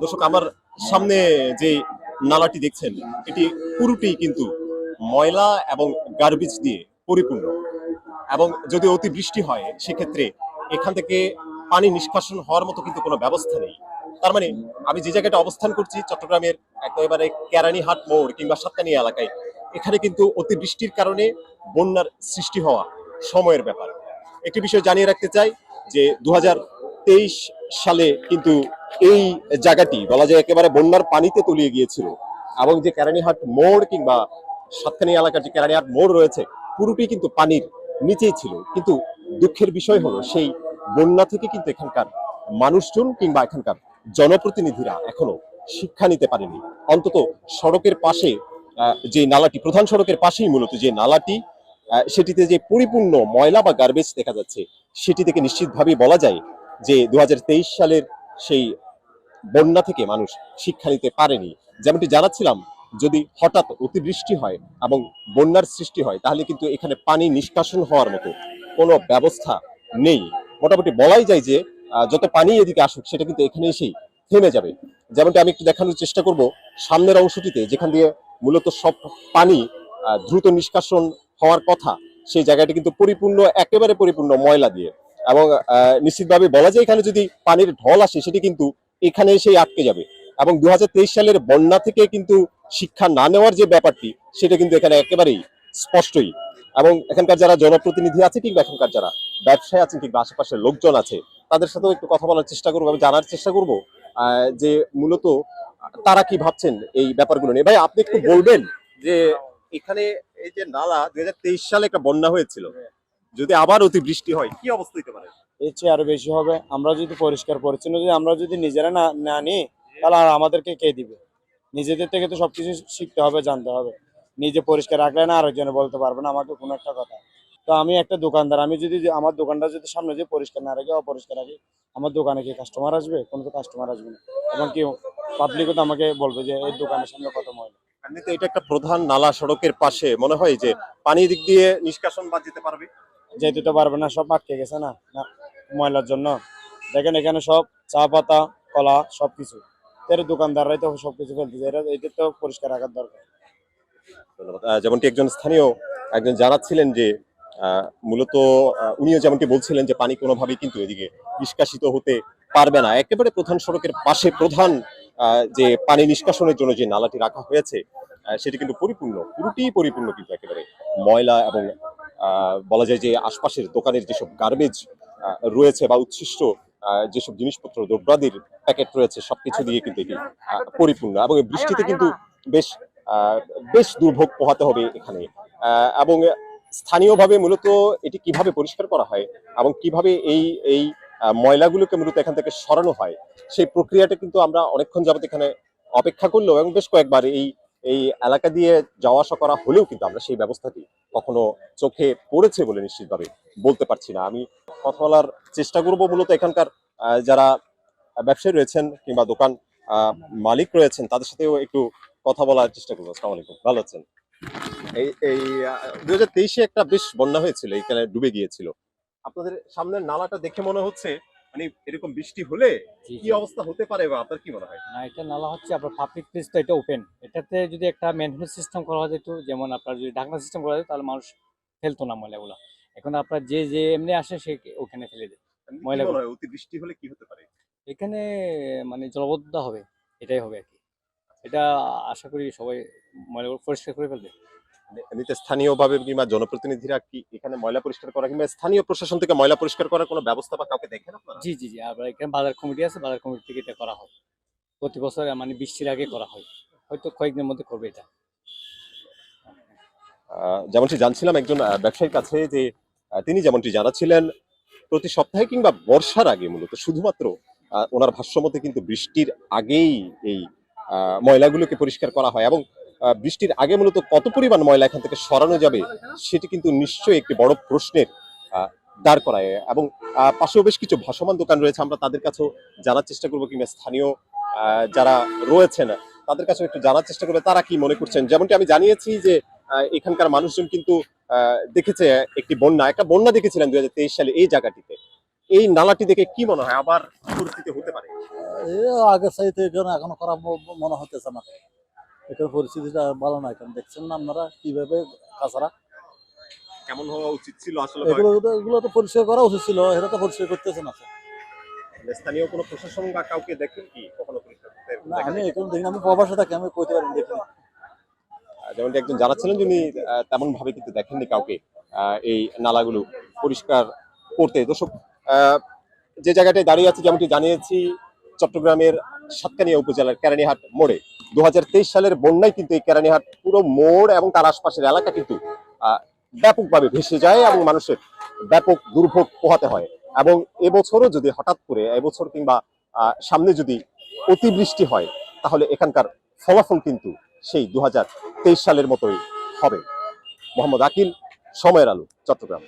দর্শক, আমার সামনে যে নালাটি দেখছেন, এটি পুরোটি কিন্তু ময়লা এবং গার্বেজ দিয়ে পরিপূর্ণ। এবং যদি অতি বৃষ্টি হয় সেক্ষেত্রে এখান থেকে পানি নিষ্কাশন হওয়ার মতো কিন্তু কোনো ব্যবস্থা নেই। তার মানে আমি যে জায়গাটা অবস্থান করছি চট্টগ্রামের একেবারে কেরানীহাট মোড় কিংবা সাতকানিয়া এলাকায়, এখানে কিন্তু অতি বৃষ্টির কারণে বন্যার সৃষ্টি হওয়া সময়ের ব্যাপার। একটি বিষয় জানিয়ে রাখতে চাই যে 2023 সালে কিন্তু এই জায়গাটি বলা যায় একেবারে বন্যার পানিতে তলিয়ে গিয়েছিল। এবং যে কেরানীহাট মোড় কিংবা সাতকানিয়া এলাকার যে কেরানীহাট মোড় রয়েছে, পুরোটি কিন্তু পানির নিচেই ছিল। কিন্তু দুঃখের বিষয় হলো সেই বন্যা থেকে কিন্তু এখানকার মানুষজন কিংবা এখানকার জনপ্রতিনিধিরা এখনো শিক্ষা নিতে পারেনি। অন্তত সড়কের পাশে যে নালাটি, প্রধান সড়কের পাশেই মূলত যে নালাটি, সেটিতে যে পরিপূর্ণ ময়লা বা গার্বেজ দেখা যাচ্ছে, সেটি থেকে নিশ্চিতভাবে বলা যায় যে 2023 সালের সেই বন্যা থেকে মানুষ শিক্ষা নিতে পারেনি। যেমনটি জানাচ্ছিলাম, যদি হঠাৎ অতিবৃষ্টি হয় এবং বন্যার সৃষ্টি হয় তাহলে কিন্তু এখানে পানি নিষ্কাশন হওয়ার মতো কোনো ব্যবস্থা নেই। মোটামুটি বলাই যায় যে যত পানি এদিকে আসুক সেটা কিন্তু এখানে এসেই থেমে যাবে। যেমনটি আমি একটু দেখানোর চেষ্টা করব, সামনের অংশটিতে যেখান দিয়ে মূলত সব পানি দ্রুত নিষ্কাশন হওয়ার কথা, সেই জায়গাটি কিন্তু পরিপূর্ণ, একেবারে পরিপূর্ণ ময়লা দিয়ে। এবং নিশ্চিতভাবে বলা যায় এখানে যদি পানির ঢল আসে সেটি কিন্তু এখানে এসেই আটকে যাবে। এবং 2023 সালের বন্যা থেকে কিন্তু শিক্ষা না নেওয়ার যে ব্যাপারটি, সেটা কিন্তু এখানে একেবারেই স্পষ্টই। এবং এখানকার যারা জনপ্রতিনিধি আছে কিংবা এখানকার যারা ব্যবসায়ী আছেন কিংবা আশেপাশের লোকজন আছে, তাদের সাথেও একটু কথা বলার চেষ্টা করবো, আমি জানার চেষ্টা করব যে মূলত তারা কি ভাবছেন এই ব্যাপারগুলো নিয়ে। ভাই, আপনি একটু বলবেন যে এখানে এই যে নালা 2023 সালে একটা বন্যা হয়েছিল, যদি আবার অতিবৃষ্টি হয় কি অবস্থা হতে পারে? এর চেয়ে আরো বেশি হবে। আমরা যদি পরিষ্কার পরিচ্ছন্ন যদি আমরা যদি নিজেরা না না নিই, তাহলে আর আমাদেরকে কে দিবে? নিজেদের থেকে তো সবকিছু শিখতে হবে, জানতে হবে। নিজে পরিষ্কার রাখলে না আরেকজনে বলতে পারবে না আমাকে কোনো একটা কথা। তো আমি একটা দোকানদার, আমি যদি আমার দোকানটা যদি সামনে যদি পরিষ্কার না রাখি, অপরিষ্কার রাখি, আমার দোকানে কি কাস্টমার আসবে? কোনো তো কাস্টমার আসবে না। এবং কি পাবলিকও তো আমাকে বলবে যে এই দোকানের সামনে কত ময়লা। এমনিতে এটা একটা প্রধান নালা, সড়কের পাশে মনে হয় যে পানি দিক দিয়ে নিষ্কাশন বাদ যেতে পারবে। যেতে তো পারবে না, সব আটকে গেছে না না ময়লার জন্য। দেখেন এখানে সব চা পাতা, কলা সবকিছু, এর দোকানদাররাই তো সবকিছু ফেলতেছে, এটা তো পরিষ্কার রাখার দরকার। ধন্যবাদ। যেমনটি স্থানীয় একজন জানাচ্ছিলেন যে মূলত উনিও যেমনটি বলছিলেন যে পানি কোনোভাবেই কিন্তু এদিকে নিষ্কাশিত হতে পারবে না। একেবারে প্রধান সড়কের পাশে প্রধান যে পানি নিষ্কাশনের জন্য যে নালাটি রাখা হয়েছে, সেটি কিন্তু পরিপূর্ণ, পুরোটি পরিপূর্ণ কিন্তু একেবারে ময়লা এবং বলা যায় যে আশপাশের দোকানের যেসব গার্বেজ রয়েছে বা উচ্ছিষ্ট যেসব জিনিসপত্র, দ্রব্যাদির প্যাকেট রয়েছে, সবকিছু দিয়ে কিন্তু এটি পরিপূর্ণ। এবং এই বৃষ্টিতে কিন্তু বেশ আহ, বেশ দুর্ভোগ পোহাতে হবে এখানে। এবং স্থানীয়ভাবে মূলত এটি কিভাবে পরিষ্কার করা হয় এবং কিভাবে এই এই ময়লাগুলোকে মূলত এখান থেকে সরানো হয়, সেই প্রক্রিয়াটা কিন্তু আমরা অনেকক্ষণ যাবত এখানে অপেক্ষা করলেও এবং বেশ কয়েকবার এই এই এলাকা দিয়ে যাওয়া আসা করা হলেও কিন্তু আমরা সেই ব্যবস্থাটি কখনো চোখে পড়েছে বলে নিশ্চিতভাবে বলতে পারছি না। আমি কথা বলার চেষ্টা করব মূলত এখানকার যারা ব্যবসায়ী রয়েছেন কিংবা দোকান আহ, মালিক রয়েছেন, তাদের সাথেও একটু কথা বলার চেষ্টা করবো। আসসালামু আলাইকুম, ভালো আছেন? এই এই 2023-এ একটা বেশ বন্যা হয়েছিল, এখানে ডুবে গিয়েছিল। আপনাদের সামনের নালাটা দেখে মনে হচ্ছে মানে এরকম বৃষ্টি হলে জি, কি জি। অবস্থা হতে পারে বা আপনার কি মনে হয়? না, এটা নালা হচ্ছে আপনার পাবলিক প্লেস, তো এটা ওপেন। এটাতে যদি একটা মেইনটেন্যান্স সিস্টেম করা যেত, যেমন আপনার যদি ঢাকনা সিস্টেম করা যেত, তাহলে মানুষ ফেলতো না ময়লাগুলো। এখন আপনার যে যে এমনি আসে সে ওখানে ফেলে দেয় এমনি কি মনে ময়লাগুলো। হয় অতি বৃষ্টি হলে কি হতে পারে? এখানে মানে জলবদ্ধতা হবে, এটাই হবে আর কি। এটা আশা করি সবাই ময়লাগুলো পরিষ্কার করে ফেলবে। এমনিতে স্থানীয়ভাবে কিংবা জনপ্রতিনিধিরা কি এখানে ময়লা পরিষ্কার করা কিংবা স্থানীয় প্রশাসন থেকে ময়লা পরিষ্কার করার কোনো ব্যবস্থা বা কাউকে দেখেন আপনারা? জি, জি, জি। আবার এখানে বাজার কমিটি আছে, বাজার কমিটি থেকে এটা করা হয়। প্রতি বছর মানে বৃষ্টির আগে করা হয়। হয়তো কয়েকদিনের মধ্যে করবে এটা। যেমনটি জানছিলাম একজন ব্যবসায়ীর কাছে যে তিনি যেমনটি জানাচ্ছিলেন, প্রতি সপ্তাহে কিংবা বর্ষার আগে মূলত শুধুমাত্র ওনার ভাষ্যমতে কিন্তু বৃষ্টির আগেই এই ময়লাগুলোকে পরিষ্কার করা হয়। এবং বৃষ্টির আগে মূলত কত পরিমাণ ময়লা এখান থেকে সরানো যাবে সেটি কিন্তু নিশ্চয়ই একটি বড় প্রশ্নের আহ, দাঁড় করায়। এবং পাশেও বেশ কিছু ভাসমান দোকান রয়েছে, আমরা তাদের কাছেও জানার চেষ্টা করবো কিংবা স্থানীয় যারা রয়েছেন তাদের কাছেও একটু জানার চেষ্টা করবে তারা কি মনে করছেন। যেমনটি আমি জানিয়েছি যে এখানকার মানুষজন কিন্তু দেখেছে একটা বন্যা দেখেছিলেন 2023 সালে এই জায়গাটিতে। এই নালাটি দেখে কি মনে হয় আবার পরিস্থিতি হতে পারে? আগের চাইতে এখানে এখনো খারাপ মনে হতেছে না। এখানে পরিস্থিতিটা ভালো না। এখানে দেখছেন না আপনারা কিভাবে কাঁচারা, কেমন হওয়া উচিত ছিল আসলে? এগুলো তো পরিষ্কার করা উচিত ছিল, এটা তো পরিষ্কার করতেছে না। স্থানীয় কোনো প্রশাসন বা কাউকে দেখেন কি কখনো পরিষ্কার করতে? না, আমি এখন দেখি, আমি প্রবাসে থাকি, আমি কইতে পারি দেখি। যেমনটি একজন জানাচ্ছিলেন যিনি তেমন ভাবে কিন্তু দেখেননি কাউকে এই নালাগুলো পরিষ্কার করতে। দর্শক, যে জায়গাটায় দাঁড়িয়ে আছে যেমনটি জানিয়েছি, চট্টগ্রামের সাতকানিয়া উপজেলার কেরানীহাট মোড়ে 2023 সালের বন্যায় কিন্তু এই কেরানীহাট পুরো মোড় এবং তার আশপাশের এলাকা কিন্তু ব্যাপকভাবে ভেসে যায় এবং মানুষের ব্যাপক দুর্ভোগ পোহাতে হয়। এবং এবছরও যদি হঠাৎ করে এবছর কিংবা সামনে যদি অতিবৃষ্টি হয় তাহলে এখানকার ফলাফল কিন্তু সেই 2023 সালের মতোই হবে। মোহাম্মদ আকিল, সময়ের আলো, চট্টগ্রাম।